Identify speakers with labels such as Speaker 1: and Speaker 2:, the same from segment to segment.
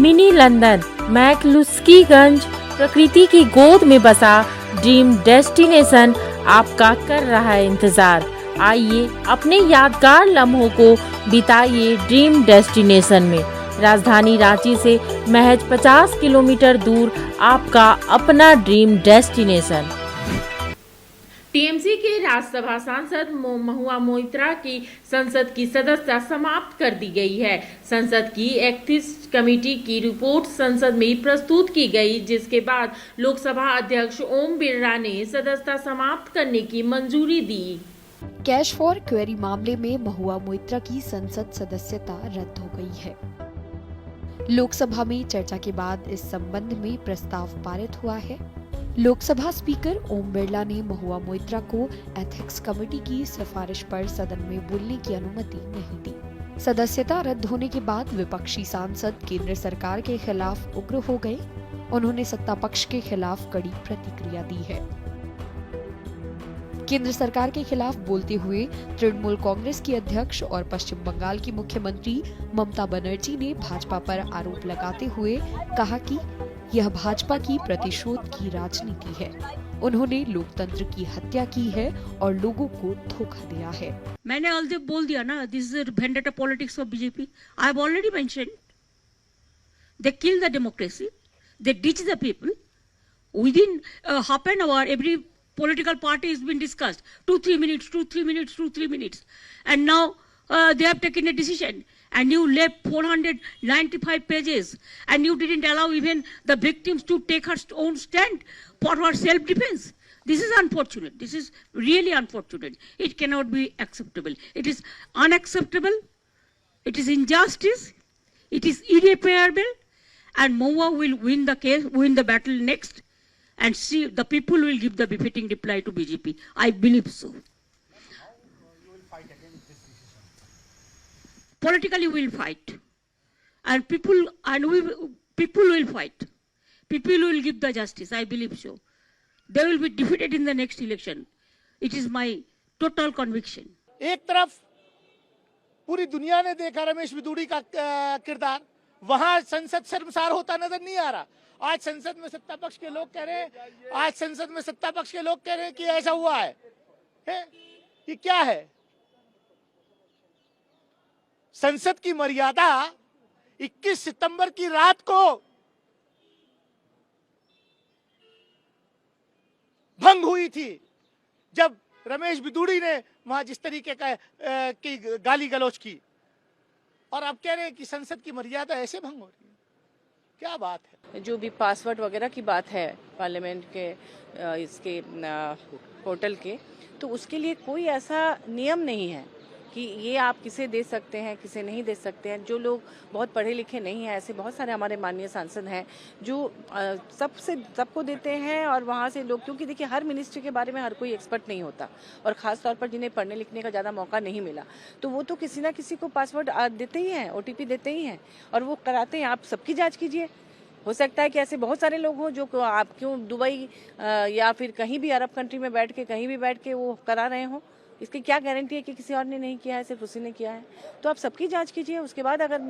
Speaker 1: Mini London McCluskieganj प्रकृति की गोद में बसा ड्रीम डेस्टिनेशन आपका कर रहा है इंतजार। आइए अपने यादगार लम्हों को बिताइए ड्रीम डेस्टिनेशन में। राजधानी रांची से महज 50 किलोमीटर दूर आपका अपना ड्रीम डेस्टिनेशन। टीएमसी के राज्यसभा सांसद महुआ मोइत्रा की संसद की सदस्यता समाप्त कर दी गई है। संसद की एथिक्स कमेटी की रिपोर्ट संसद में प्रस्तुत की गई, जिसके बाद लोकसभा अध्यक्ष ओम बिरला ने सदस्यता समाप्त करने की मंजूरी दी।
Speaker 2: कैश फॉर क्वेरी मामले में महुआ मोइत्रा की संसद सदस्यता रद्द हो गई है। लोकसभा में चर्चा के बाद इस संबंध में प्रस्ताव पारित हुआ है। लोकसभा स्पीकर ओम बिरला ने महुआ मोइत्रा को एथिक्स कमेटी की सिफारिश पर सदन में बोलने की अनुमति नहीं दी। सदस्यता रद्द होने के बाद विपक्षी सांसद केंद्र सरकार के खिलाफ उग्र हो गए। उन्होंने सत्ता पक्ष के खिलाफ कड़ी प्रतिक्रिया दी है। केंद्र सरकार के खिलाफ बोलते हुए तृणमूल कांग्रेस की अध्यक्ष और पश्चिम बंगाल की मुख्यमंत्री ममता बनर्जी ने भाजपा पर आरोप लगाते हुए कहा कि यह भाजपा की प्रतिशोध की राजनीति है। उन्होंने लोकतंत्र की हत्या की है और लोगों को धोखा दिया है।
Speaker 3: मैंने ऑलरेडी बोल दिया ना, this is vendetta politics of BJP. I have already mentioned they kill the democracy, they ditch the people within half an hour. Every political party has been discussed 2-3 minutes, 2-3 minutes, 2-3 minutes, and now they have taken a decision, and you left 495 pages, and you didn't allow even the victims to take her own stand for her self-defense. This is unfortunate. This is really unfortunate. It cannot be acceptable. It is unacceptable. It is injustice. It is irreparable, and Mahua will win the case, win the battle next. And see, the people will give the befitting reply to BJP. I believe so.
Speaker 4: You will fight against this decision.
Speaker 3: Politically, we will fight, and people will fight. People will give the justice. I believe so. They will be defeated in the next election. It is my total conviction.
Speaker 4: एक तरफ पूरी दुनिया ने देखा रमेश बिदूड़ी का किरदार, वहां संसद शर्मसार होता नजर नहीं आ रहा। आज संसद में सत्ता पक्ष के लोग कह रहे हैं, कि ऐसा हुआ है? ये क्या है? संसद की मर्यादा 21 सितंबर की रात को भंग हुई थी, जब रमेश बिदूड़ी ने वहां जिस तरीके की गाली गलौज की, और अब कह रहे हैं कि संसद की मर्यादा ऐसे भंग हो रही है। क्या बात है?
Speaker 5: जो भी पासवर्ड वगैरह की बात है पार्लियामेंट के इसके पोर्टल के, तो उसके लिए कोई ऐसा नियम नहीं है कि ये आप किसे दे सकते हैं, किसे नहीं दे सकते हैं। जो लोग बहुत पढ़े लिखे नहीं हैं, ऐसे बहुत सारे हमारे माननीय सांसद हैं जो सबको देते हैं, और वहाँ से लोग, क्योंकि देखिए हर मिनिस्ट्री के बारे में हर कोई एक्सपर्ट नहीं होता, और ख़ास तौर पर जिन्हें पढ़ने लिखने का ज़्यादा मौका नहीं मिला, तो वो तो किसी ना किसी को पासवर्ड देते ही हैं, OTP देते ही हैं, और वो कराते हैं। आप सबकी जाँच कीजिए। हो सकता है कि ऐसे बहुत सारे लोग हों जो आप क्यों दुबई या फिर कहीं भी अरब कंट्री में बैठ के, कहीं भी बैठ के वो करा रहे हों। इसकी क्या गारंटी है कि किसी और ने नहीं किया है, सिर्फ उसी ने किया है? तो आप सबकी जांच कीजिए, उसके बाद अगर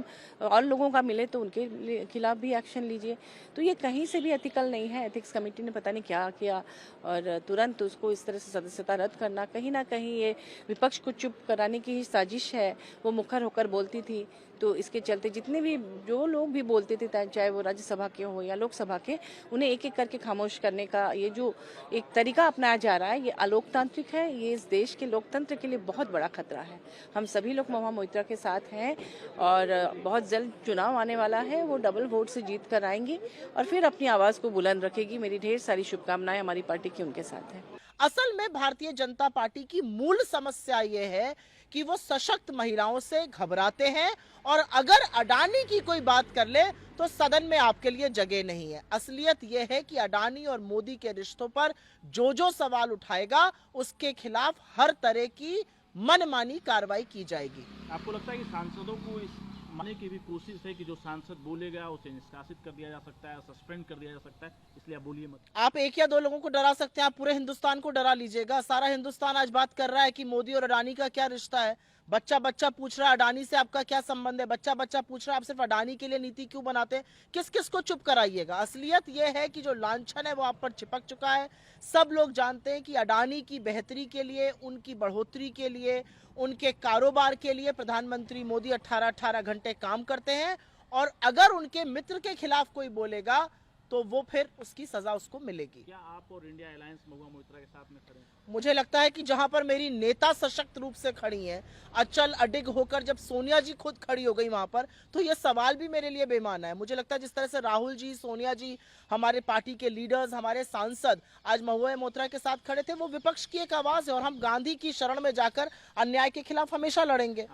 Speaker 5: और लोगों का मिले तो उनके खिलाफ भी एक्शन लीजिए। तो ये कहीं से भी एथिकल नहीं है। एथिक्स कमेटी ने पता नहीं क्या किया, और तुरंत उसको इस तरह से सदस्यता रद्द करना, कहीं ना कहीं ये विपक्ष को चुप कराने की ही साजिश है। वो मुखर होकर बोलती थी, तो इसके चलते जितने भी जो लोग भी बोलते थे, चाहे वो राज्यसभा के हो या लोकसभा के, उन्हें एक एक करके खामोश करने का ये जो एक तरीका अपनाया जा रहा है, ये अलोकतांत्रिक है। ये इस देश के लोकतंत्र के लिए बहुत बड़ा खतरा है। हम सभी लोग महुआ मोइत्रा के साथ हैं, और बहुत जल्द चुनाव आने वाला है। वो डबल वोट से जीत कर आएंगी और फिर अपनी आवाज़ को बुलंद रखेगी। मेरी ढेर सारी शुभकामनाएं हमारी पार्टी की उनके साथ है।
Speaker 6: असल में भारतीय जनता पार्टी की मूल समस्या ये है कि वो सशक्त महिलाओं से घबराते हैं, और अगर अडानी की कोई बात कर ले तो सदन में आपके लिए जगह नहीं है। असलियत ये है कि अडानी और मोदी के रिश्तों पर जो सवाल उठाएगा उसके खिलाफ हर तरह की मनमानी कार्रवाई की जाएगी।
Speaker 7: आपको लगता है कि सांसदों को इस मानने की भी कोशिश है कि जो सांसद बोलेगा उसे निष्कासित कर दिया जा सकता है, सस्पेंड कर दिया जा सकता है, इसलिए आप बोलिए मत?
Speaker 6: आप एक या दो लोगों को डरा सकते हैं, आप पूरे हिंदुस्तान को डरा लीजिएगा। सारा हिंदुस्तान आज बात कर रहा है कि मोदी और अडानी का क्या रिश्ता है। बच्चा बच्चा पूछ रहा है अडानी से आपका क्या संबंध है, बच्चा बच्चा पूछ रहा है आप सिर्फ अडानी के लिए नीति क्यों बनाते हैं। किस किस को चुप कराइएगा। असलियत यह है कि जो लांछन है वो आप पर चिपक चुका है। सब लोग जानते हैं कि अडानी की बेहतरी के लिए, उनकी बढ़ोतरी के लिए, उनके कारोबार के लिए प्रधानमंत्री मोदी 18-18 घंटे काम करते हैं, और अगर उनके मित्र के खिलाफ कोई बोलेगा तो वो फिर उसकी सजा उसको मिलेगी।
Speaker 7: क्या आप और इंडिया अलायंस महुआ मोइत्रा के साथ में खड़े हैं?
Speaker 6: मुझे लगता है कि जहां पर मेरी नेता सशक्त रूप से खड़ी हैं, अचल अडिग होकर, जब सोनिया जी खुद खड़ी हो गई वहां पर, तो ये सवाल भी मेरे लिए बेमाना है। मुझे लगता है जिस तरह से राहुल जी, सोनिया जी, हमारे पार्टी के लीडर्स, हमारे सांसद आज महुआ मोइत्रा के साथ खड़े थे, वो विपक्ष की एक आवाज है, और हम गांधी की शरण में जाकर अन्याय के खिलाफ हमेशा लड़ेंगे।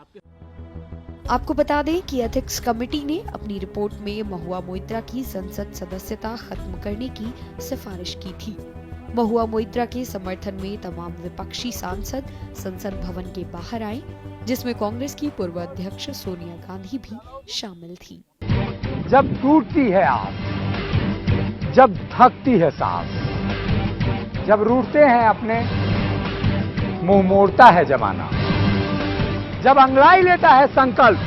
Speaker 2: आपको बता दें कि एथिक्स कमेटी ने अपनी रिपोर्ट में महुआ मोइत्रा की संसद सदस्यता खत्म करने की सिफारिश की थी। महुआ मोइत्रा के समर्थन में तमाम विपक्षी सांसद संसद भवन के बाहर आए, जिसमें कांग्रेस की पूर्व अध्यक्ष सोनिया गांधी भी शामिल थी।
Speaker 8: जब टूटती है आस, जब थकती है सांस, जब रूठते हैं अपने, मुंह मोड़ता है जमाना, जब अंगड़ाई लेता है संकल्प,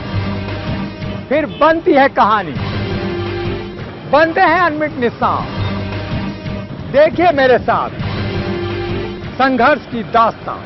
Speaker 8: फिर बनती है कहानी, बनते हैं अनमिट निशान। देखिए मेरे साथ संघर्ष की दास्तान।